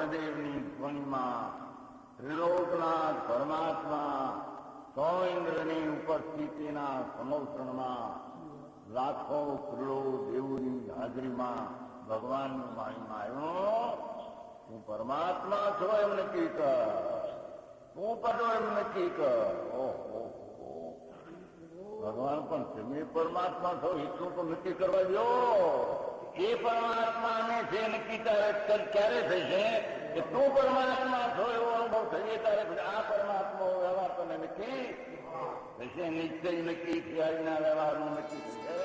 ભાનદેવની ધ્વનિમાં ત્રિલોકનાથ પરમાત્મા સો ઇન્દ્રની ઉપસ્થિતિના સમૌસણમાં લાખો કરોડો દેવોની હાજરીમાં ભગવાનનું માણીમાં આવ્યો. તું પરમાત્મા છો એમ નક્કી કર, તું પડો એમ નક્કી કર. ઓહો, ભગવાન પણ તમે પરમાત્મા છો એટલું તો નક્કી કરવા દો. એ પરમાત્માને જે નક્કી ક્યારે થશે કે તું પરમાત્મા છો એવો અનુભવ થશે ત્યારે આ પરમાત્મા વ્યવહાર તને નક્કી થશે. નિશ્ચય નક્કી થયાના વ્યવહારનું નક્કી થશે.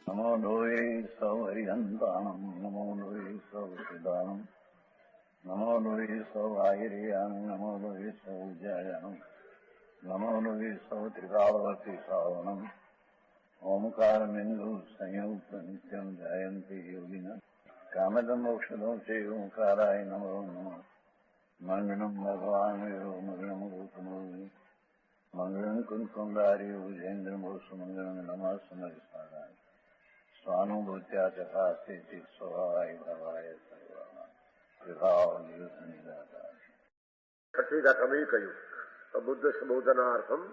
નમો લોહે સૌ હરિહંતાણમ, નમો લોહે સૌ સિદ્ધાણમ, નમો લોહે સૌ આહિર્યાણમ, નમો લોહે સૌ જયાણમ, નમો લોહે સૌ ત્રિકાળવતી શ્રાવણમ. ઓમકાર બિંદુ સંયુક્ત નિત્યમ જયંતિ યોગિના કામદમ મોક્ષદો છે ઓંકારાય નમો નમઃ. મંગળમ ભગવાન વિરો મંગળમ ગૌતમો મંગળમ કુંકુંડાર્યો જૈન્દ્રમો સુમંગળમ નમઃ સમરિસ્વાદાય સ્વાનુભૂત્યા તથા સ્થિતિ સ્વભાવાય ભવાય સર્વા વિભાવ નિયુત નિરાકાર. છઠ્ઠી ગાથામાં કહ્યું બુદ્ધ સંબોધનાર્થમ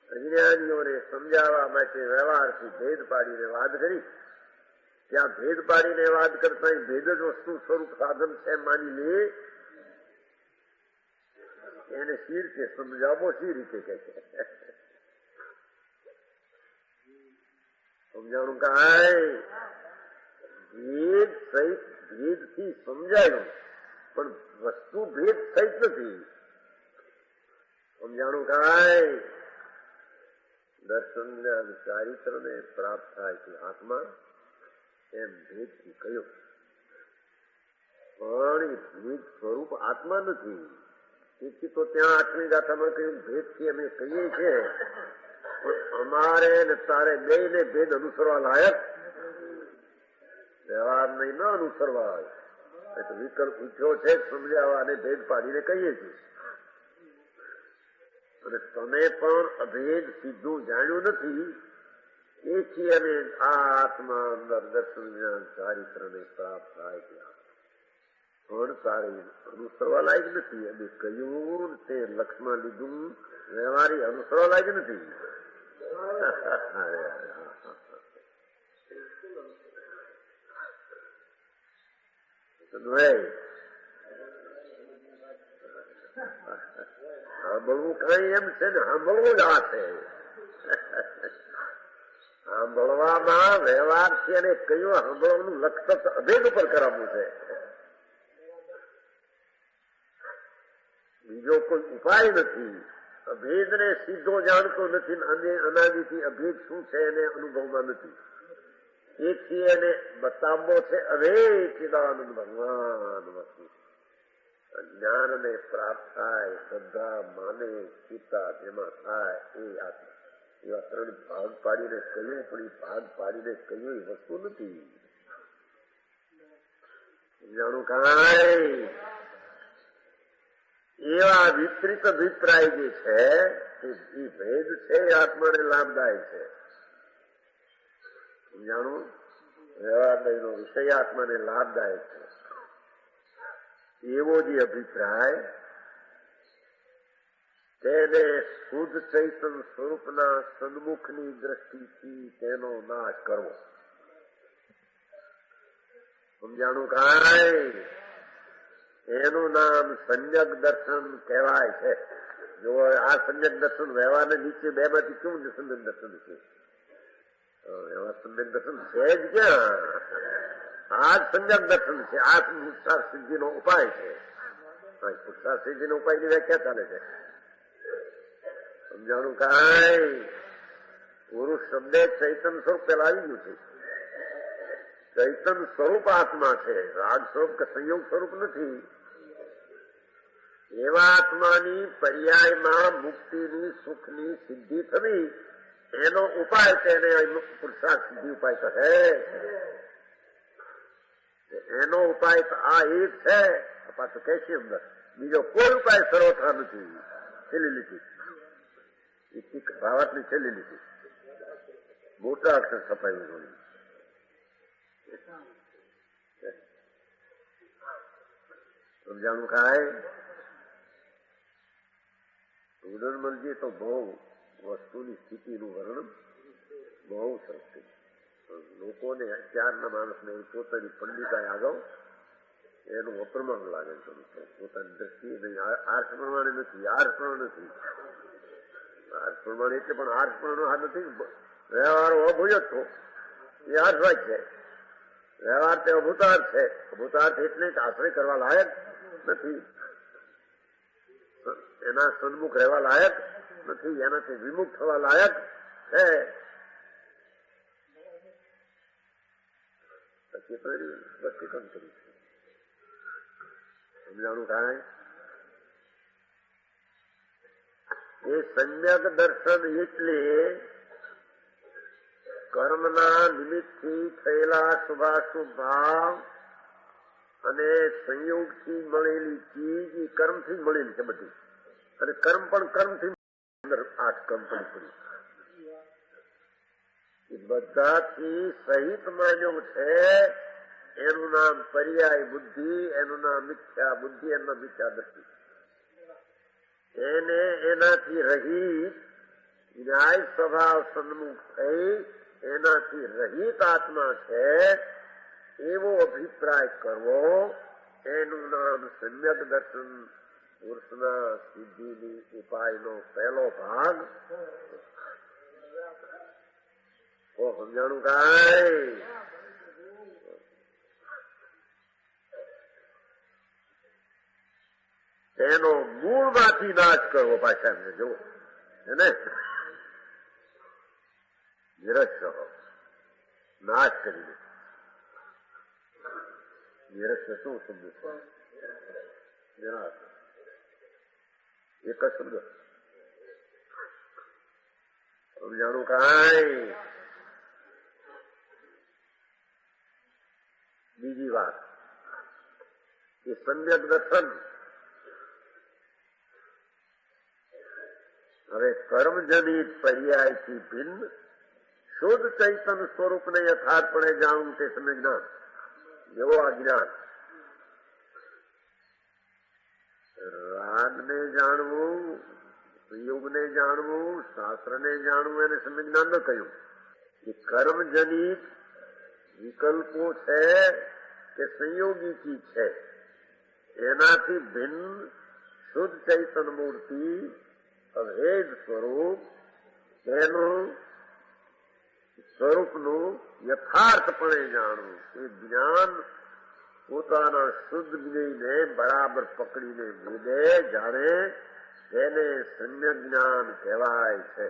અજ્ઞાનીઓને સમજાવવા માટે વ્યવહારથી ભેદ પાડીને વાત કરી. ત્યાં ભેદ પાડીને વાત કરતા ભેદ જ વસ્તુ સ્વરૂપ સાધન છે માની લે એને સી રીતે સમજાવો, સી રીતે કે છે સમજાણું કાંઈ ભેદ સહિત ભેદથી સમજાયું પણ વસ્તુ ભેદ સહિત નથી સમજાણું. કાંઈ દર્શન ચારિત્રને પ્રાપ્ત થાય છે આત્મા એમ ભેદથી કહ્યું પણ એ ભેદ સ્વરૂપ આત્મા નથી. તેથી તો ત્યાં આઠમી ગાથામાં કહ્યું ભેદથી અમે કહીએ છીએ પણ અમારે ને તારે બે ને ભેદ અનુસરવા લાયક વ્યવહાર નહીં ન અનુસરવા હોય તો વિકલ્પ પૂછ્યો છે સમજાવવા અને ભેદ પાડીને કહીએ છીએ. અને તમે પણ અભેદ સીધું જાણ્યું નથી એથી અને આ આત્મા અંદર દર્શન જ્ઞાન ચારિત્રને પ્રાપ્ત થાય ત્યાં પણ તારે અનુસરવા લાયક નથી. અને કહ્યું તે લક્ષમાં લીધું વ્યવહારી અનુસરવા લાયક નથી. સાંભળવું કઈ એમ છે ને સાંભળવું જ આ છે. સાંભળવામાં વ્યવહાર છે અને કયું સાંભળવાનું લક્ષ્ય અભેદ ઉપર કરાવવું છે. બીજો કોઈ ઉપાય નથી. અભેદને સીધો જાણતો નથી અને અનાદિથી અભેદ શું છે એને અનુભવમાં નથી. એથી એને બતાવવો છે અભેદ ચિદાનંદ ભગવાન વસ્તુ જ્ઞાનને પ્રાપ્ત થાય શ્રદ્ધા માને ચિત્તા જેમાં થાય એ આત્મા. એવા ત્રણ ભાગ પાડીને કહ્યું પણ એ ભાગ પાડીને કહ્યું એ વસ્તુ નથી. જાણું કાંઈ એવા વિપરીત અભિપ્રાય જે છે એ ભેદ છે એ આત્માને લાભદાયક છે. જાણું વ્યવહારનો વિષય આત્માને લાભદાયક છે એવો જે અભિપ્રાય તેને શુદ્ધ ચૈતન સ્વરૂપના સન્મુખની દ્રષ્ટિથી તેનો નાશ કરવો. સમજાણું કાંઈ એનું નામ સંયક દર્શન કહેવાય છે. જો આ સંયક દર્શન વ્યવહારને નીચે બે માંથી કેવું સંયક દર્શન છે? એવા સંયક દર્શન છે જ ક્યાં? આ સંયક દર્શન છે. આ પુરુષાર્થ સિદ્ધિનો ઉપાય છે. પુરુષાર્થ સિદ્ધિનો ઉપાયની વ્યાખ્યા ચાલે છે. સમજાણું કાંઈ પુરુષ શબ્દે ચૈતન સ્વરૂપ પેલા આવી ગયું છે. ચૈતન સ્વરૂપ આત્મા છે, રાગ સ્વરૂપ કે સંયોગ સ્વરૂપ નથી. એવા આત્માની પર્યાયમાં મુક્તિની સુખની સિદ્ધિ થવી એનો ઉપાય તેને પુરુષાર્થ સિદ્ધિ ઉપાય કહે. એનો ઉપાય તો આ એક છે. પાછું કહે છે અંદર બીજો કોઈ ઉપાય સર્વથા નથી. છેલ્લી લીધી ભાવાર્થની છેલ્લી લીધી મોટા અક્ષર છપાયું. સમજાણું ખાય ઉદરમલજી તો બહુ વસ્તુની સ્થિતિનું વર્ણન બહુ સરસ છે. લોકોને અત્યારના માણસને પોતાની પંડિતાઈ આગળ એનું અપ્રમાણ લાગે છે. પોતાની દ્રષ્ટિએ નહીં, આર્ષ પ્રમાણે નથી, આર્ષ પ્રમાણ નથી, આર્ષ પ્રમાણે એટલે પણ આર્ષ પ્રમાણ આ નથી. વ્યવહાર અભુજ જ તો એ આર્ષવાય છે. વ્યવહાર તે અભૂતાર્થ છે. અભૂતાર્થ એટલે આશ્રય કરવા લાયક નથી, એના સન્મુખ રહેવા લાયક નથી, એનાથી વિમુખ થવા લાયક છે. પછી સ્પષ્ટીકરણ કર્યું છે. સમજાણું કાંઈ એ સમ્યક દર્શન એટલે કર્મના નિમિત્તથી થયેલા શુભાશુભ ભાવ અને સંયોગથી મળેલી ચીજ એ કર્મથી મળેલી છે બધી. અને કર્મ પણ કર્મથી 8 કર્મ પડી એ બધાથી સહિત માન્યો છે. એનું નામ પર્યાય બુદ્ધિ, એનું નામ મિથ્યા બુદ્ધિ, એનું નામ મિથ્યા દ્રષ્ટિ. એને એનાથી રહિત ન્યાય સ્વભાવ સન્મુખ થઈ એનાથી રહિત આત્મા છે એવો અભિપ્રાય કરવો, એનું નામ સમ્યક દર્શન પુરુષના સિદ્ધિની ઉપાયનો પહેલો ભાગ. તો સમજાણું કાંઈ તેનો મૂળમાંથી નાશ કરવો. પાછા જુઓ ને નિરસ્ય નાશ કરીને. નિરસ્ય શું શબ્દ છે? નિરાશ. એક જ શબ્દ. સમજાણું કાંઈ બીજી વાત એ સમ્યક દર્શન હવે કર્મજનિત પર્યાયથી ભિન્ન શુદ્ધ ચૈતન સ્વરૂપને યથાર્થપણે જાણવું તે સમય જ્ઞાન. જેવો આ જ્ઞાન રાગને જાણવું, સંયોગને જાણવું, શાસ્ત્રને જાણવું એને સમય જ્ઞાન ન કહ્યું. એ કર્મજનિત વિકલ્પો છે કે સંયોગી ચીજ છે એનાથી ભિન્ન શુદ્ધ ચૈતન મૂર્તિ અભેદ સ્વરૂપ એનું સ્વરૂપનું યથાર્થપણે જાણવું. એ જ્ઞાન પોતાના શુદ્ધ જ્ઞાનને બરાબર પકડીને ભેદે જાણે તેને સમ્યક જ્ઞાન કહેવાય છે.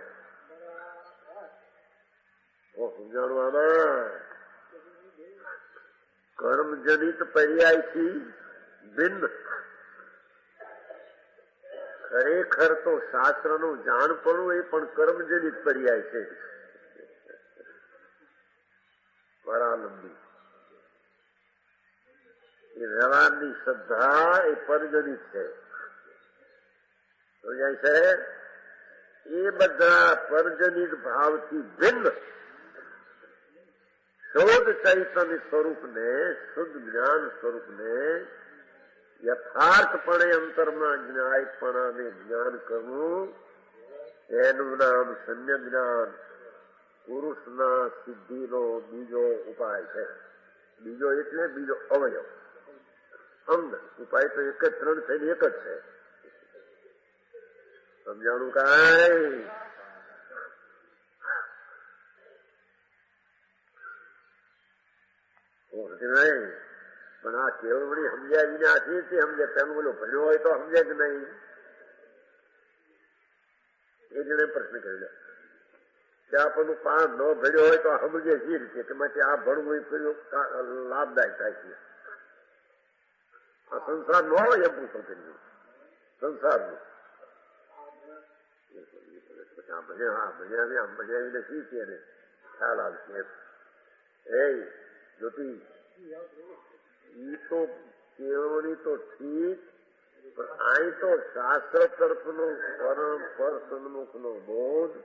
સમજાણું આમાં કર્મજનિત પર્યાયથી ભિન્ન. ખરેખર તો શાસ્ત્રનું જાણપણું એ પણ કર્મજનિત પર્યાય છે. પરાલંબી એ વ્યવહારની શ્રદ્ધા એ પરજનિત છે. સમજાય છે? એ બધા પરજનિત ભાવથી ભિન્ન શુદ્ધ ચૈતન્ય સ્વરૂપને, શુદ્ધ જ્ઞાન સ્વરૂપને યથાર્થપણે અંતરમાં જ્ઞાયપણાને જ્ઞાન કરવું એનું નામ સમ્યક જ્ઞાન પુરુષના સિદ્ધિનો બીજો ઉપાય છે. બીજો એટલે બીજો અવયવ, અંગ. ઉપાય તો એક જ, 3 થઈને એક જ છે. સમજાણું કાંઈ? નહીં પણ આ કેળવણી સમજ્યા વિના આથી સમજે. પેલું બોલો ભણ્યો હોય તો સમજે જ નહીં. એ જણે પ્રશ્ન કર્યો કે આપણું પાન ન ભર્યો હોય તો સમજે સી રીતે કે માટે આ ભણવું લાભદાયક થાય છે. આ સંસાર નો હોય એમ પૂછો કર્યું સંસારનું. ભણ્યાવીને શી છે એને ખ્યાલ આવશે. એ જ્યોતિ ઈ તો કેળવણી તો ઠીક, પણ અહીં તો શાસ્ત્ર તરફનો પરમ પર સન્મુખનો બોધ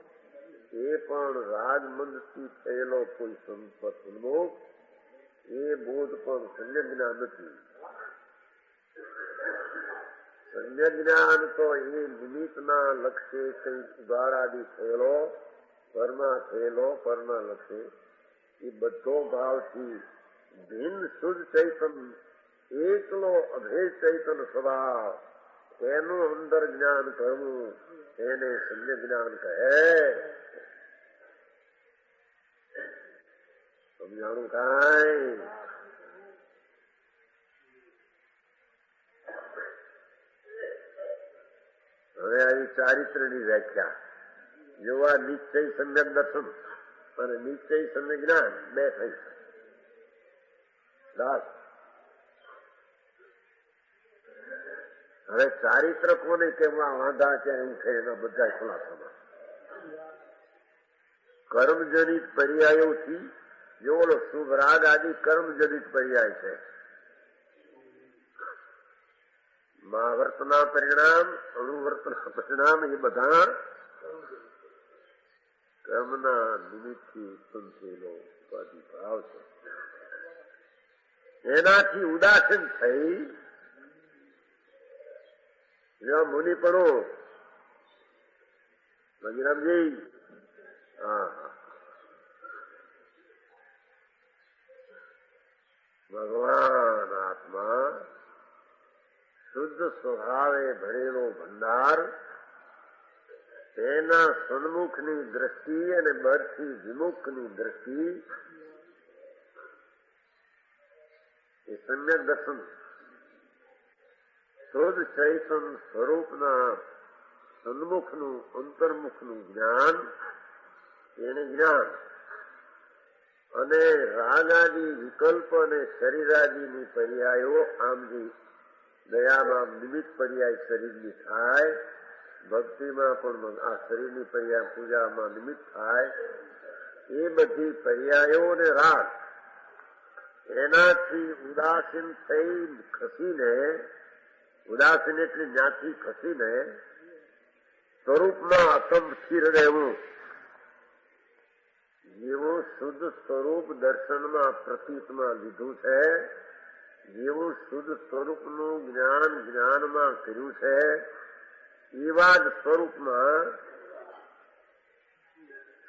એ પણ રાજમંદથી થયેલો કોઈ સન્મુખ એ બોધ પણ સંયજ્ઞા નથી. સમ્યક જ્ઞાન તો એ નિમિત્તના લક્ષ્ય કંઈક ઉગાડાદી થયેલો, પરમાં થયેલો, પરના લક્ષ્ય એ બધો ભાવથી ભિન્ન શુદ્ધ ચૈતન, એકલો અભેદ ચૈતન સ્વભાવ, એનું અંદર જ્ઞાન કરવું એને સમ્યક જ્ઞાન કહે. સમજાણું કાંઈ? હવે આવી ચારિત્રની વ્યાખ્યા જોવા નિશ્ચય સમ્યક દર્શન અને નિશ્ચય સમ્યક જ્ઞાન બે થઈ. હવે ચારિત્ર કોને કેવા વાંધા ક્યાં એવું છે એના બધા ખુલાસામાં કર્મજનિત પર્યાયોથી જો ઓલો શુભ રાગ આદિ કર્મજનિત પર્યાય છે. મહાવર્તના પરિણામ, અણુવર્તના પરિણામ એ બધા કર્મના નિમિત્તથી ઉત્પન્ન થયેલો ઉપાધિ ભાવ છે. એનાથી ઉદાસીન થઈ મુનિપણો મંજરામજી ભગવાન આત્મા શુદ્ધ સ્વભાવે ભરેલો ભંડાર, તેના સન્મુખની દ્રષ્ટિ અને બરથી વિમુખની દ્રષ્ટિ એ સમ્યક દર્શન શુદ્ધ ચૈતન સ્વરૂપના સન્મુખનું અંતર્મુખનું જ્ઞાન, એને જ્ઞાન અને રાગાદી વિકલ્પ અને શરીરાદીની પર્યાયો આમ જે દયામાં નિમિત્ત પર્યાય શરીરની થાય, ભક્તિમાં પણ આ શરીરની પર્યાય પૂજામાં નિમિત્ત થાય, એ બધી પર્યાયો અને રાગ એનાથી ઉદાસીન થઈ ખસીને, ઉદાસીન એટલે જ્યાંથી ખસીને સ્વરૂપમાં અસમ સ્થિર રહેવું, જેવું શુદ્ધ સ્વરૂપ દર્શનમાં પ્રતીતમાં લીધું છે, જેવું શુદ્ધ સ્વરૂપનું જ્ઞાન જ્ઞાનમાં કર્યું છે, એવા જ સ્વરૂપમાં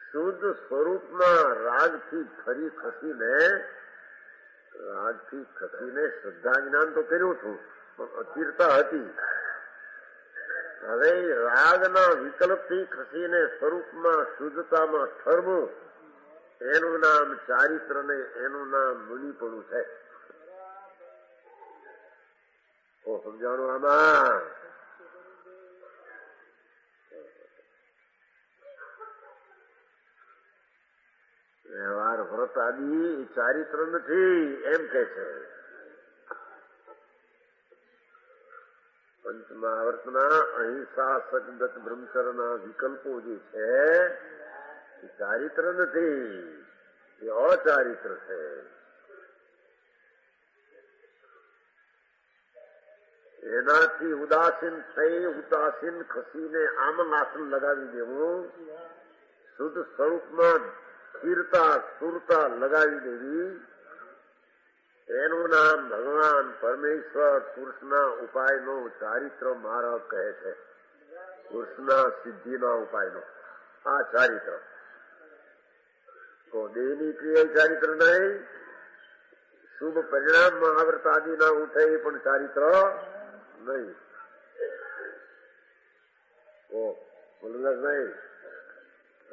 શુદ્ધ સ્વરૂપમાં રાગથી ફરી ખસીને શ્રદ્ધા જ્ઞાન તો કર્યું છું પણ અસ્થિરતા હતી. હવે રાગના વિકલ્પથી ખસીને સ્વરૂપમાં શુદ્ધતામાં ઠરવું, એનું નામ ચારિત્ર ને એનું નામ મુનિપણું છે. સમજાણું આમાં? વ્યવહાર વ્રત આદિ ચારિત્ર નથી એમ કે છે. પંચમહાવર્તના અહિંસા, સદગત, બ્રહ્મચર્યના વિકલ્પો જે છે એ ચારિત્ર નથી, એ અચારિત્ર છે. એનાથી ઉદાસીન થઈ ઉદાસીન ખસીને આમન આસન લગાવી દેવું, શુદ્ધ સ્વરૂપમાં સ્થિરતા સુરતા લગાવી દેવી, એનું નામ ભગવાન પરમેશ્વર પુરુષના ઉપાયનો ચારિત્ર માર્ગ કહે છે. પુરુષના સિદ્ધિના ઉપાયનો આ ચારિત્ર. તો દેહની ક્રિયા ચારિત્ર નહીં, શુભ પરિણામ મહાવ્રત આદિ ના ઉઠે એ પણ ચારિત્ર નહીં. બોલલા નહીં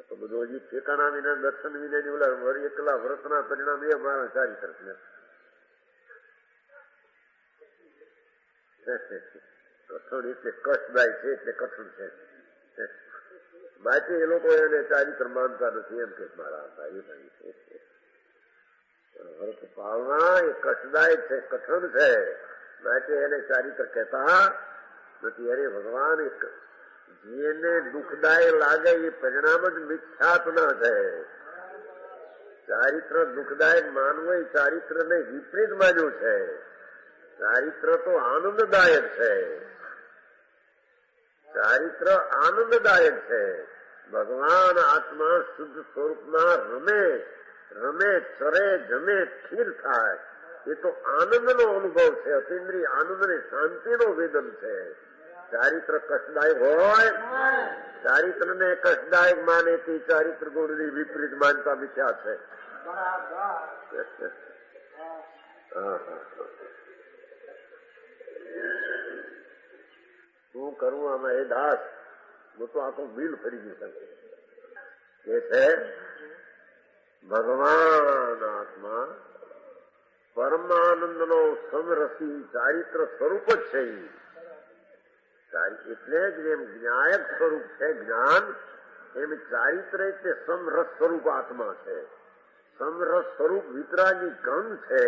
તો બધું હજી ઠેકાણા વિના દર્શન વિના ઓલા એકલા વ્રતના પરિણામ એ મારા ચારિત્ર છે. કઠણ એટલે કષ્ટદાય છે એટલે કઠણ છે. માટે એ લોકો એને ચારિત્ર માનતા નથી એમ કે મારા હતા એ વ્રત પાળના એ કષ્ટદાયક છે, કઠણ છે, માટે એને ચારિત્ર કહેતા નથી. અરે ભગવાન જેને દુઃખદાયક લાગે એ પરિણામ જ મિથ્યાત ના છે. ચારિત્ર દુઃખદાયક માનવું એ ચારિત્ર ને વિપરીત માન્યું છે. ચારિત્ર તો આનંદદાયક છે, ચારિત્ર આનંદદાયક છે. ભગવાન આત્મા શુદ્ધ સ્વરૂપમાં રમે ચરે જમે સ્થિર થાય એ તો આનંદનો અનુભવ છે, અતિન્દ્રિય આનંદ ને શાંતિનો વેદન છે. ચારિત્ર કષ્ટદાયક હોય, ચારિત્રને કષ્ટદાયક માને તે ચારિત્ર ગુણની વિપરીત માનતા મિથ્યા છે. શું કરું આમાં એ દાસ? હું તો આખું બિલ ફરી ગયું કે છે ભગવાન આત્મા પરમાનંદનો સમરસી ચારિત્ર સ્વરૂપ જ છે. એટલે જ એમ જ્ઞાયક સ્વરૂપ છે જ્ઞાન, એમ ચારિત્ર એટલે સમરસ સ્વરૂપ આત્મા છે. સમરસ સ્વરૂપ વિતરાગી ઘન છે.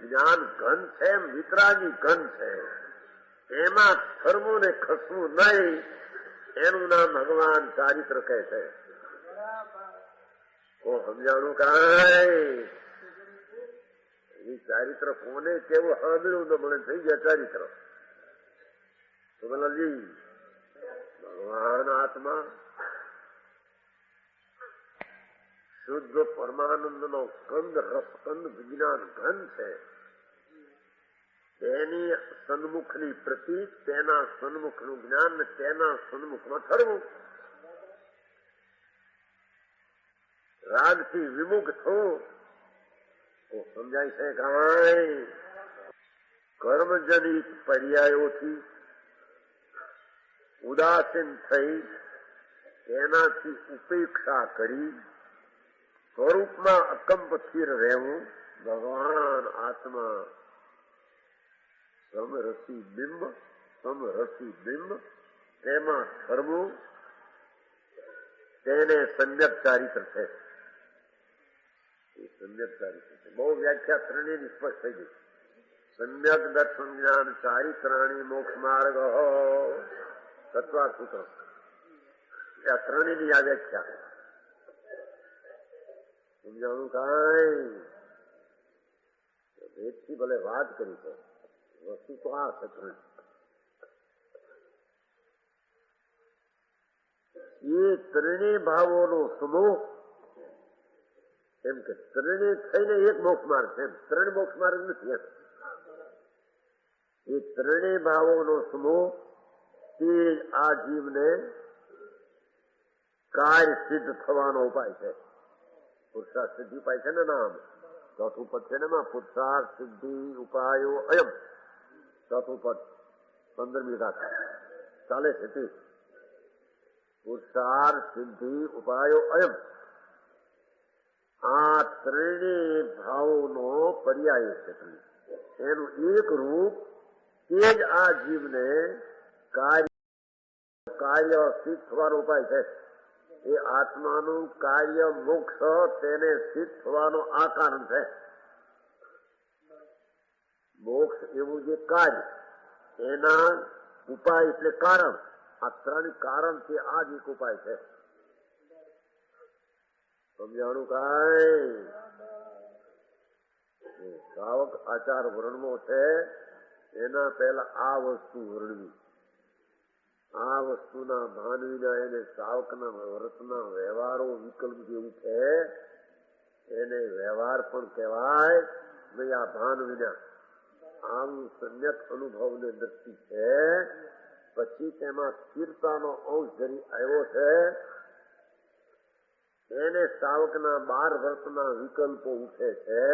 જ્ઞાન ઘન છે એમ વિતરાગી ઘન છે. એમાં ફરવું ને ખસવું નહીં, એનું નામ ભગવાન ચારિત્ર કહે છે. સમજાણું કાંઈ? એ ચારિત્ર કોને કેવું સાંભળ્યું તો મને થઈ ગયા ચારિત્ર. સુમલજી, ભગવાન આત્મા શુદ્ધ પરમાનંદનો સ્કંદ રસકંદ વિજ્ઞાન ઘન છે. તેની સન્મુખની પ્રતીક, તેના સન્મુખનું જ્ઞાન ને તેના સન્મુખમાં ઠરવું. રાગથી વિમુખ થવું તો સમજાય છે કાંઈ? કર્મજનિત પર્યાયોથી ઉદાસીન થઈ તેનાથી ઉપેક્ષા કરી સ્વરૂપમાં અકંપ સ્થિર રહેવું. ભગવાન આત્મા સમરસી બિંબ તેમાં ફરવું, તેને સમ્યક ચારિત્ર છે. એ સમ્યક ચારિત્ર છે. બહુ વ્યાખ્યા ત્રણેયની સ્પષ્ટ થઈ ગઈ. સમ્યક દર્શન જ્ઞાન ચારિત્રાણી મોક્ષ માર્ગ તત્વાર સૂત્ર, આ ત્રણેયની આ વ્યાખ્યા. સમજાણું કાંઈ? ભેદથી ભલે વાત કરી છે, વસ્તુ તો આ છે. એ ત્રણેય ભાવોનો સમૂહ, એમ કે ત્રણેય થઈને એક મોક્ષ માર્ગ છે. ત્રણ મોક્ષ માર્ગ નથી એમ. એ ત્રણેય ભાવોનો સમૂહ તે આ જીવને કાર્ય સિદ્ધ થવાનો ઉપાય છે. પુરુષાર્થ સિદ્ધિ ઉપાય છે ને નામ. ચોથું પદ છે ને એમાં પુરુષાર્થ સિદ્ધિ ઉપાયો અયમ. ચોથું પદ 15મી ગાથા ચાલે છે તે. પુરુષાર્થ સિદ્ધિ ઉપાયો અયમ. આ ત્રણેય ભાવોનો પર્યાય છે. એનું એક રૂપ તે જ આ જીવને કાર્ય સિદ્ધ થવાનો ઉપાય છે. એ આત્માનું કાર્ય મોક્ષ તેને સિદ્ધ થવાનો આ કારણ છે. મોક્ષ એવું જે કાર્ય, એના ઉપાય એટલે કારણ. આ ત્રણ કારણ થી આ જ એક ઉપાય છે. સમજાણું કાંઈ? શ્રાવક આચાર વર્ણવો છે, એના પહેલા આ વસ્તુ વર્ણવી. આ વસ્તુના ભાન વિના એને શ્રાવકના વ્રતના વ્યવહારો વિકલ્પ જેવું છે, એને વ્યવહાર પણ કહેવાય નહીં. આ ભાન વિના આમ સમ્યક અનુભવને દ્રષ્ટિ છે. પછી તેમાં સ્થિરતાનો અંશ જરી આવ્યો છે, એને શ્રાવકના 12 વર્ષના વિકલ્પો ઉઠે છે.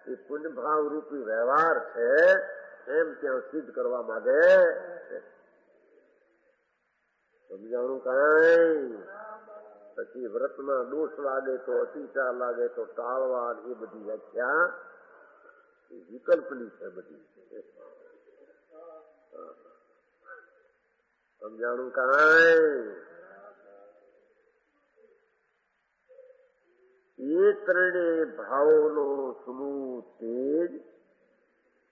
એ પુણ્યભાવ રૂપી વ્યવહાર છે, એમ ત્યાં સિદ્ધ કરવા માંગે. સમજાણું કાંઈ? પછી વ્રતના દોષ લાગે તો, અતિચાર લાગે તો ટાળવા, એ બધી વ્યાખ્યા વિકલ્પની છે બધી. સમજાણું કાંઈ? એ ત્રણેય ભાવોનો સમૂહ તેજ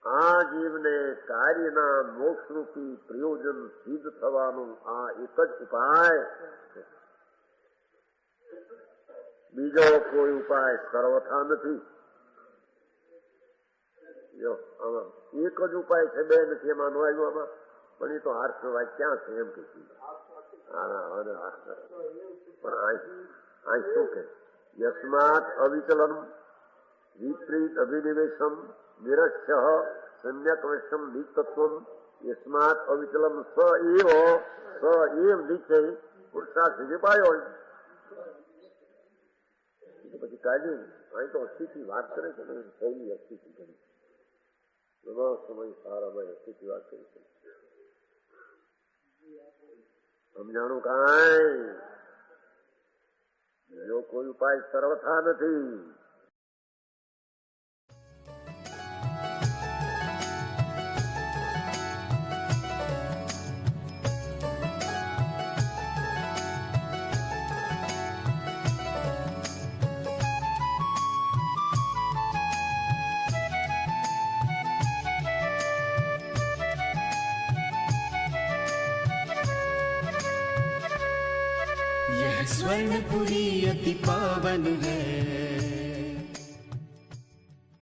આ જીવને કાર્યના મોક્ષરૂપી પ્રયોજન સિદ્ધ થવાનું આ એક જ ઉપાય છે. બીજો કોઈ ઉપાય સર્વથા નથી. જો આમાં એક જ ઉપાય છે, બે નથી એમાં નો આવ્યું આમાં. પણ એ તો હાર્થ વાત ક્યાં છે એમ કે પણ આ શું કે યસ્માત અવિચલન વિપરીત અભિનિવેશમ નિરસ્ય સમ્યક વૈષમ નિતત્વમ यस्मात् अविचलम स एव निश्चय પુરુષાર્થ પાયો હોય પછી કાઢી અહીં તો અસ્થિતિ વાત કરે છે સૌની અસ્થિતિ કરી ઘણો સમય સારામાં અસ્થિતિ વાત કરી છે સમજાણું કાંઈ જો કોઈ ઉપાય સર્વથા નથી. यह स्वर्णपुरी अति पावन है,